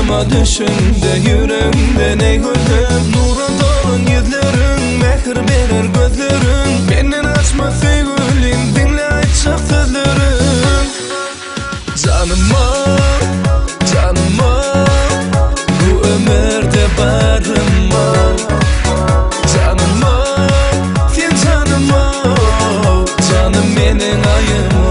Aklıma düşünde yüreğimde ne gördüm. Nura dolun yüzlerin, mehir verir gözlerin. Benden açma sevgilim, dinle açık sözlerin. Canıma, canıma, bu ömürde barınma. Canıma, sen canıma, canım benim ayıma.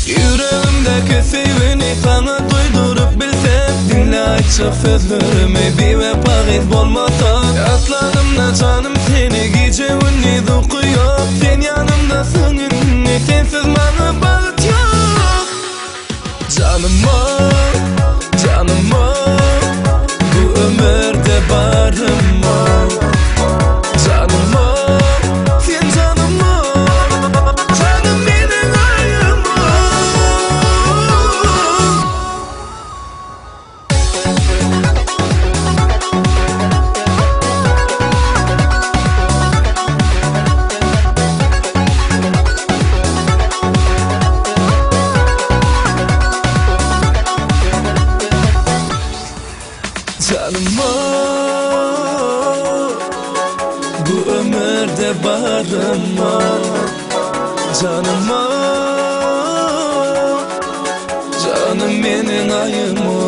Yüreğimdeki sevgini sana duydurup bilsem, dinle açık sözlerimi bir vefakit olmasa. Atlarımda canım seni gece gündüz okuyor. Sen yanımdasın inni, sensiz bana balık yok. Canıma, canıma, bu ömürde barınma. Canıma, sen canıma, canım benim ayıma. Canıma, bu ömürde barınma. Canıma, canım benim ayıma.